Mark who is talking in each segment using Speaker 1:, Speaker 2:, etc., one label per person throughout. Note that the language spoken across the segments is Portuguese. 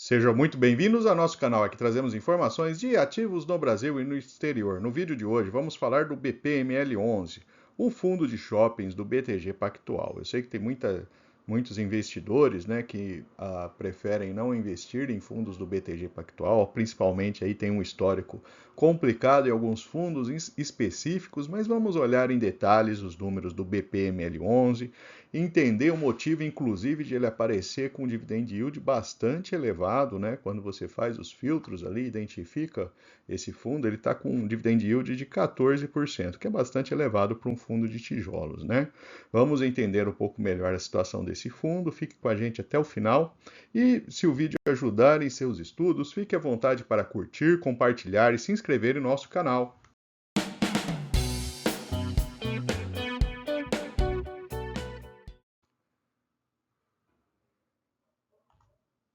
Speaker 1: Sejam muito bem-vindos ao nosso canal. Aqui trazemos informações de ativos no Brasil e no exterior. No vídeo de hoje vamos falar do BPML11, o fundo de shoppings do BTG Pactual. Eu sei que tem muitos investidores, né, que preferem não investir em fundos do BTG Pactual, principalmente aí tem um histórico complicado em alguns fundos específicos, mas vamos olhar em detalhes os números do BPML11, entender o motivo, inclusive, de ele aparecer com um dividend yield bastante elevado, né? Quando você faz os filtros ali, identifica esse fundo, ele está com um dividend yield de 14%, que é bastante elevado para um fundo de tijolos, né? Vamos entender um pouco melhor a situação desse fundo, fique com a gente até o final e se o vídeo ajudar em seus estudos, fique à vontade para curtir, compartilhar e se inscrever em nosso canal.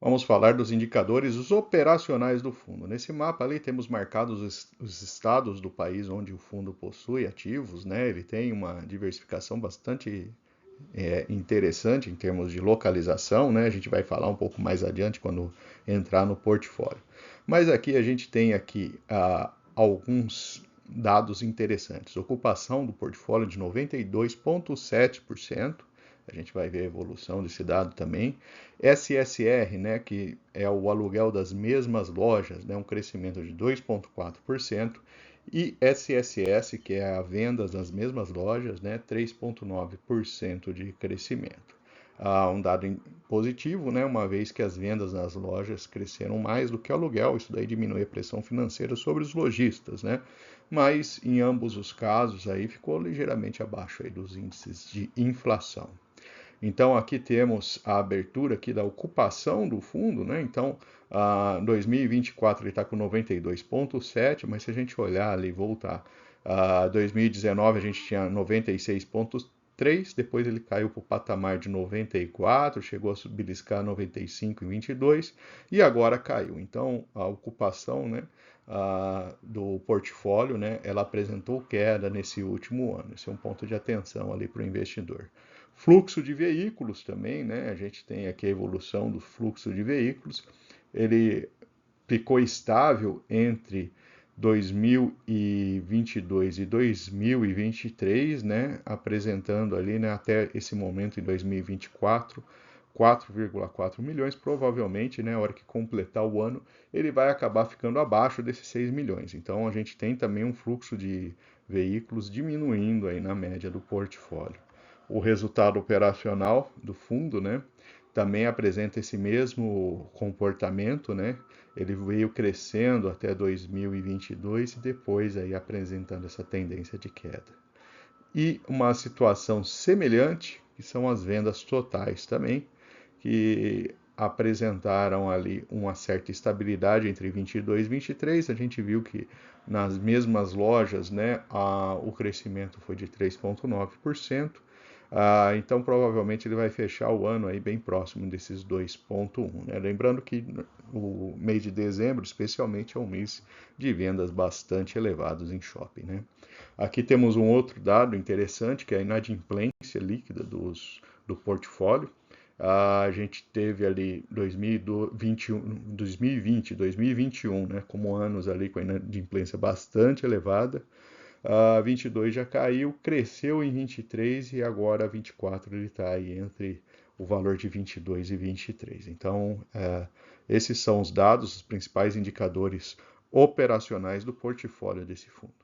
Speaker 1: Vamos falar dos indicadores os operacionais do fundo. Nesse mapa ali temos marcados os estados do país onde o fundo possui ativos, né? Ele tem uma diversificação bastante interessante em termos de localização, né? A gente vai falar um pouco mais adiante quando entrar no portfólio. Mas aqui a gente tem aqui alguns dados interessantes. Ocupação do portfólio de 92,7%. A gente vai ver a evolução desse dado também. SSR, né, que é o aluguel das mesmas lojas, né, um crescimento de 2,4%. E SSS, que é a venda das mesmas lojas, né, 3,9% de crescimento. Um dado positivo, né, uma vez que as vendas nas lojas cresceram mais do que o aluguel, isso daí diminui a pressão financeira sobre os lojistas, né? Mas em ambos os casos aí ficou ligeiramente abaixo aí dos índices de inflação. Então aqui temos a abertura aqui da ocupação do fundo, né? Então, 2024 ele está com 92,7, mas se a gente olhar ali e voltar a 2019 a gente tinha 96,3, depois ele caiu para o patamar de 94, chegou a beliscar 95 em 22 e agora caiu. Então a ocupação, né, do portfólio, né, ela apresentou queda nesse último ano. Esse é um ponto de atenção ali para o investidor. Fluxo de veículos também, né? A gente tem aqui a evolução do fluxo de veículos. Ele ficou estável entre 2022 e 2023, né? Apresentando ali, né, até esse momento em 2024, 4,4 milhões. Provavelmente, né, a hora que completar o ano, ele vai acabar ficando abaixo desses 6 milhões. Então, a gente tem também um fluxo de veículos diminuindo aí na média do portfólio. O resultado operacional do fundo, né, também apresenta esse mesmo comportamento, né? Ele veio crescendo até 2022 e depois aí apresentando essa tendência de queda. E uma situação semelhante, que são as vendas totais também, que apresentaram ali uma certa estabilidade entre 22 e 23. A gente viu que nas mesmas lojas, né, o crescimento foi de 3,9%. Então, provavelmente ele vai fechar o ano aí bem próximo desses 2,1, né? Lembrando que o mês de dezembro, especialmente, é um mês de vendas bastante elevados em shopping, né? Aqui temos um outro dado interessante, que é a inadimplência líquida do portfólio. A gente teve ali 2020, 2021, né, como anos ali com a inadimplência bastante elevada. 22 já caiu, cresceu em 23 e agora 24 ele está aí entre o valor de 22 e 23. Então, esses são os dados, os principais indicadores operacionais do portfólio desse fundo.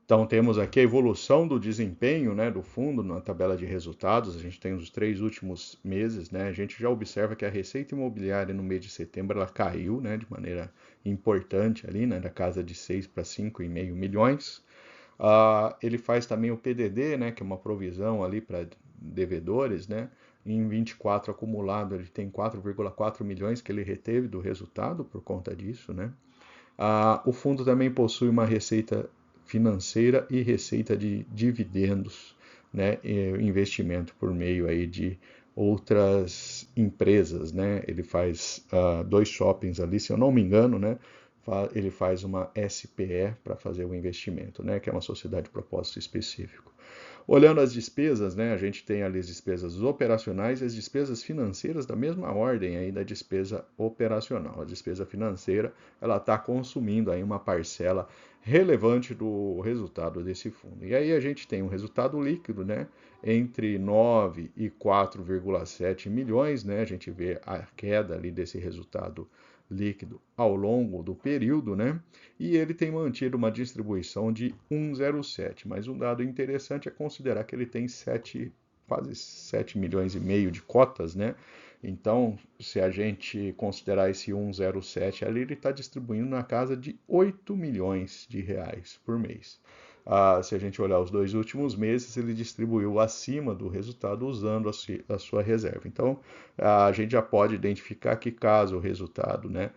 Speaker 1: Então, temos aqui a evolução do desempenho, né, do fundo na tabela de resultados. A gente tem os 3 últimos meses, né? A gente já observa que a receita imobiliária no mês de setembro ela caiu, né, de maneira importante ali, né, da casa de 6 para 5,5 milhões. Ele faz também o PDD, né, que é uma provisão ali para devedores, né? Em 24 acumulado, ele tem 4,4 milhões que ele reteve do resultado por conta disso, né? O fundo também possui uma receita financeira e receita de dividendos, né, investimento por meio aí de outras empresas, né? Ele faz 2 shoppings ali, se eu não me engano, né? Ele faz uma SPE para fazer o investimento, né? Que é uma sociedade de propósito específico. Olhando as despesas, né, a gente tem ali as despesas operacionais e as despesas financeiras da mesma ordem aí da despesa operacional. A despesa financeira, ela está consumindo aí uma parcela relevante do resultado desse fundo. E aí a gente tem um resultado líquido, né, entre 9 e 4,7 milhões, né, a gente vê a queda ali desse resultado líquido ao longo do período, né? E ele tem mantido uma distribuição de 1,07. Mas um dado interessante é considerar que ele tem quase 7 milhões e meio de cotas, né? Então, se a gente considerar esse 1,07 ali, ele está distribuindo na casa de 8 milhões de reais por mês. Se a gente olhar os 2 últimos meses, ele distribuiu acima do resultado usando a sua reserva. Então, a gente já pode identificar que caso o resultado, né,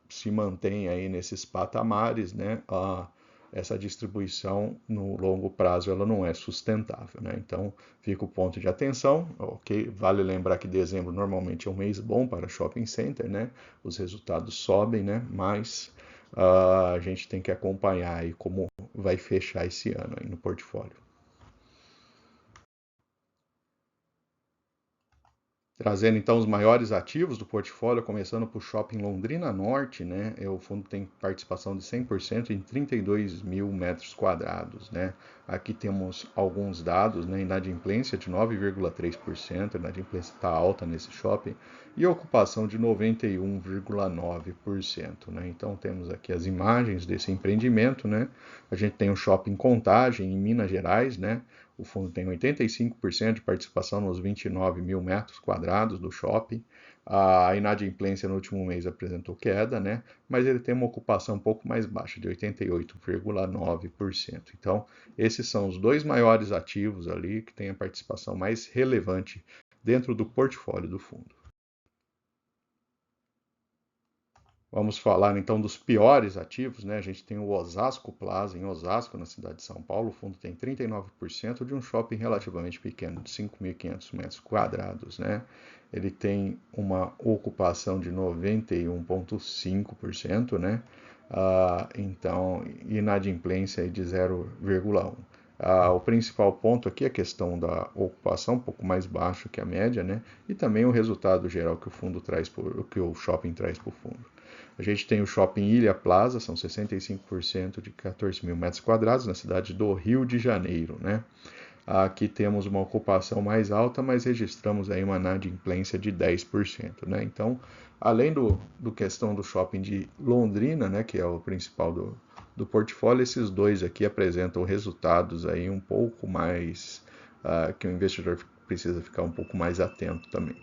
Speaker 1: se mantenha aí nesses patamares, né, essa distribuição no longo prazo ela não é sustentável, né? Então fica o ponto de atenção, ok? Vale lembrar que dezembro normalmente é um mês bom para shopping center, né? Os resultados sobem, né? Mas a gente tem que acompanhar aí como vai fechar esse ano aí no portfólio. Trazendo então os maiores ativos do portfólio, começando por Shopping Londrina Norte, né? O fundo tem participação de 100% em 32 mil metros quadrados, né? Aqui temos alguns dados, né? Inadimplência de 9,3%, a inadimplência está alta nesse shopping, e ocupação de 91,9%, né? Então temos aqui as imagens desse empreendimento, né? A gente tem o Shopping Contagem, em Minas Gerais, né? O fundo tem 85% de participação nos 29 mil metros quadrados do shopping. A inadimplência no último mês apresentou queda, né? Mas ele tem uma ocupação um pouco mais baixa, de 88,9%. Então, esses são os dois maiores ativos ali que têm a participação mais relevante dentro do portfólio do fundo. Vamos falar então dos piores ativos, né? A gente tem o Osasco Plaza em Osasco, na cidade de São Paulo. O fundo tem 39% de um shopping relativamente pequeno, de 5.500 metros quadrados, né? Ele tem uma ocupação de 91,5%, né? Então, inadimplência de 0,1%. O principal ponto aqui é a questão da ocupação, um pouco mais baixo que a média, né? E também o resultado geral que o fundo traz, que o shopping traz para o fundo. A gente tem o Shopping Ilha Plaza, são 65% de 14 mil metros quadrados, na cidade do Rio de Janeiro, né? Aqui temos uma ocupação mais alta, mas registramos aí uma inadimplência de 10%, né? Então, além do questão do shopping de Londrina, né, que é o principal do portfólio, esses dois aqui apresentam resultados aí um pouco mais, que o investidor precisa ficar um pouco mais atento também.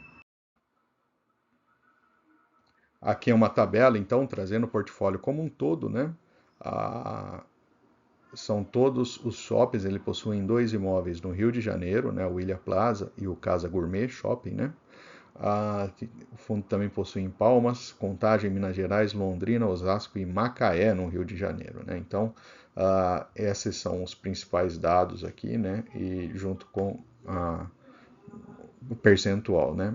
Speaker 1: Aqui é uma tabela, então, trazendo o portfólio como um todo, né? São todos os shoppings, ele possuem 2 imóveis no Rio de Janeiro, né? O Ilha Plaza e o Casa Gourmet Shopping, né? O fundo também possui em Palmas, Contagem, Minas Gerais, Londrina, Osasco e Macaé, no Rio de Janeiro, né? Então, esses são os principais dados aqui, né? E junto com o percentual, né?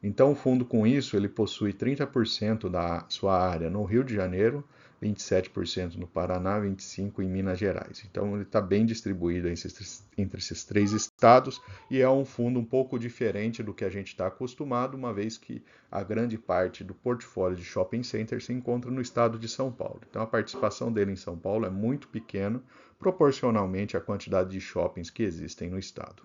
Speaker 1: Então, o fundo com isso, ele possui 30% da sua área no Rio de Janeiro, 27% no Paraná, 25% em Minas Gerais. Então, ele está bem distribuído entre esses 3 estados e é um fundo um pouco diferente do que a gente está acostumado, uma vez que a grande parte do portfólio de shopping center se encontra no estado de São Paulo. Então, a participação dele em São Paulo é muito pequena, proporcionalmente à quantidade de shoppings que existem no estado.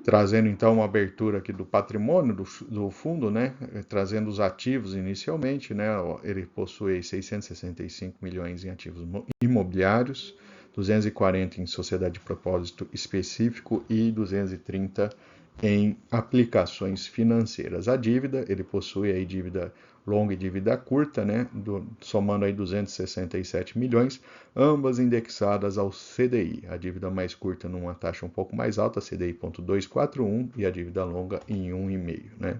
Speaker 1: Trazendo então uma abertura aqui do patrimônio do fundo, né? Trazendo os ativos inicialmente, né? Ele possui 665 milhões em ativos imobiliários, 240 em sociedade de propósito específico e 230 em aplicações financeiras. A dívida, ele possui aí dívida longa e dívida curta, né, somando aí 267 milhões, ambas indexadas ao CDI. A dívida mais curta numa taxa um pouco mais alta, CDI.241, e a dívida longa em 1,5, né?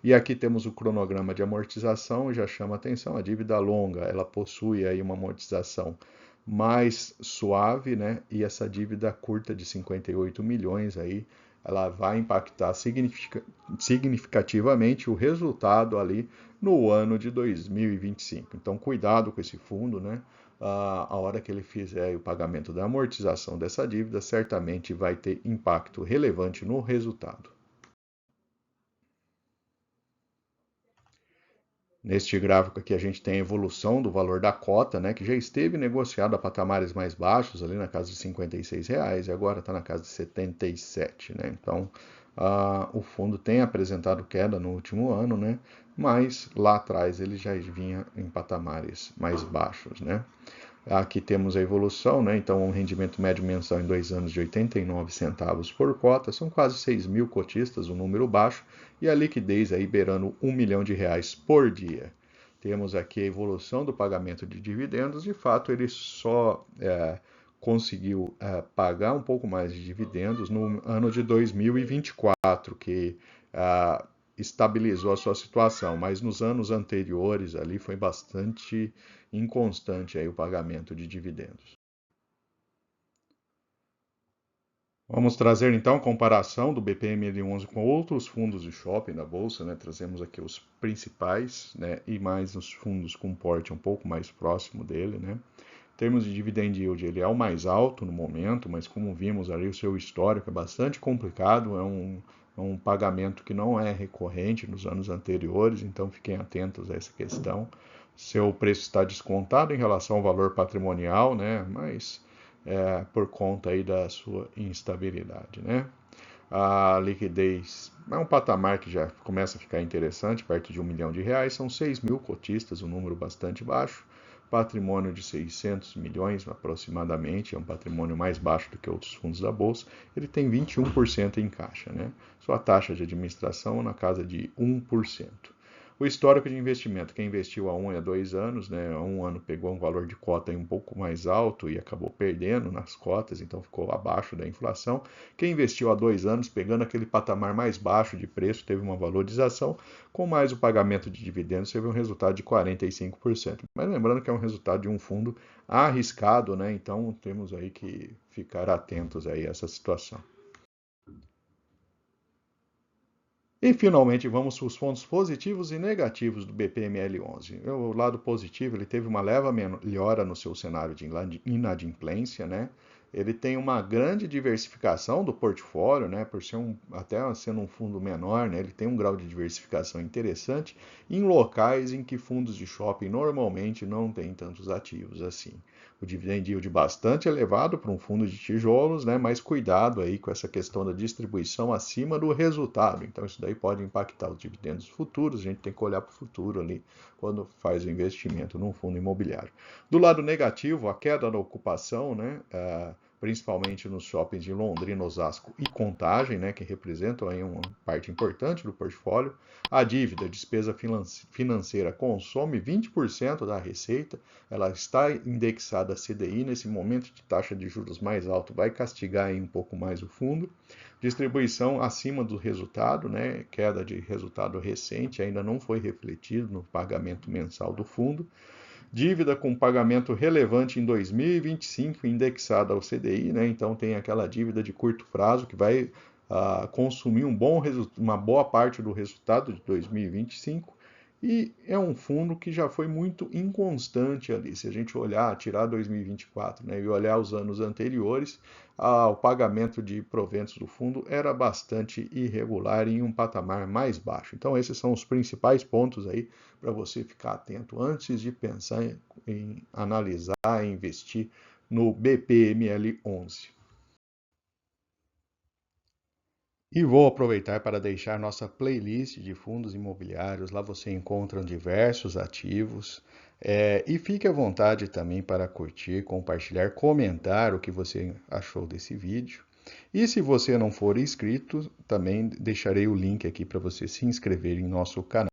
Speaker 1: E aqui temos o cronograma de amortização, já chama atenção, a dívida longa, ela possui aí uma amortização mais suave, né? E essa dívida curta de 58 milhões aí, ela vai impactar significativamente o resultado ali no ano de 2025. Então, cuidado com esse fundo, né? a hora que ele fizer o pagamento da amortização dessa dívida, certamente vai ter impacto relevante no resultado. Neste gráfico aqui a gente tem a evolução do valor da cota, né, que já esteve negociado a patamares mais baixos, ali na casa de R$ 56, e agora está na casa de 77, né? Então, o fundo tem apresentado queda no último ano, né? Mas lá atrás ele já vinha em patamares mais baixos, né? Aqui temos a evolução, né? Então, um rendimento médio mensal em 2 anos de 89 centavos por cota, são quase 6 mil cotistas, um número baixo, e a liquidez aí beirando R$ 1 milhão por dia. Temos aqui a evolução do pagamento de dividendos, de fato ele só conseguiu pagar um pouco mais de dividendos no ano de 2024, que estabilizou a sua situação, mas nos anos anteriores ali foi bastante inconstante aí o pagamento de dividendos. Vamos trazer então a comparação do BPML11 com outros fundos de shopping da bolsa, né? Trazemos aqui os principais, né? E mais os fundos com porte um pouco mais próximo dele, né? Em termos de dividend yield, ele é o mais alto no momento, mas como vimos ali, o seu histórico é bastante complicado, é um pagamento que não é recorrente nos anos anteriores, então fiquem atentos a essa questão. Seu preço está descontado em relação ao valor patrimonial, né? Mas por conta aí da sua instabilidade, né? A liquidez é um patamar que já começa a ficar interessante, perto de R$ 1 milhão, são 6 mil cotistas, um número bastante baixo, patrimônio de 600 milhões aproximadamente, é um patrimônio mais baixo do que outros fundos da Bolsa, ele tem 21% em caixa, né? Sua taxa de administração na casa de 1%. O histórico de investimento, quem investiu há 1 e há 2 anos, né, há 1 ano pegou um valor de cota um pouco mais alto e acabou perdendo nas cotas, então ficou abaixo da inflação. Quem investiu há 2 anos, pegando aquele patamar mais baixo de preço, teve uma valorização, com mais o pagamento de dividendos, teve um resultado de 45%. Mas lembrando que é um resultado de um fundo arriscado, né, então temos aí que ficar atentos aí a essa situação. E finalmente vamos para os pontos positivos e negativos do BPML11. O lado positivo, ele teve uma leve melhora no seu cenário de inadimplência, né? Ele tem uma grande diversificação do portfólio, né? Por ser até sendo um fundo menor, né? Ele tem um grau de diversificação interessante em locais em que fundos de shopping normalmente não têm tantos ativos assim. O dividend yield bastante elevado para um fundo de tijolos, né? Mas cuidado aí com essa questão da distribuição acima do resultado. Então isso daí pode impactar os dividendos futuros. A gente tem que olhar para o futuro ali quando faz o investimento num fundo imobiliário. Do lado negativo, a queda da ocupação, né? Principalmente nos shoppings de Londrina, Osasco e Contagem, né, que representam aí uma parte importante do portfólio. A dívida, despesa financeira, consome 20% da receita, ela está indexada a CDI, nesse momento de taxa de juros mais alto, vai castigar aí um pouco mais o fundo. Distribuição acima do resultado, né, queda de resultado recente, ainda não foi refletido no pagamento mensal do fundo. Dívida com pagamento relevante em 2025, indexada ao CDI, né? Então tem aquela dívida de curto prazo que vai consumir uma boa parte do resultado de 2025. E é um fundo que já foi muito inconstante ali. Se a gente olhar, tirar 2024, né, e olhar os anos anteriores, o pagamento de proventos do fundo era bastante irregular em um patamar mais baixo. Então, esses são os principais pontos aí para você ficar atento antes de pensar em analisar e investir no BPML11. E vou aproveitar para deixar nossa playlist de fundos imobiliários. Lá você encontra diversos ativos. E fique à vontade também para curtir, compartilhar, comentar o que você achou desse vídeo. E se você não for inscrito, também deixarei o link aqui para você se inscrever em nosso canal.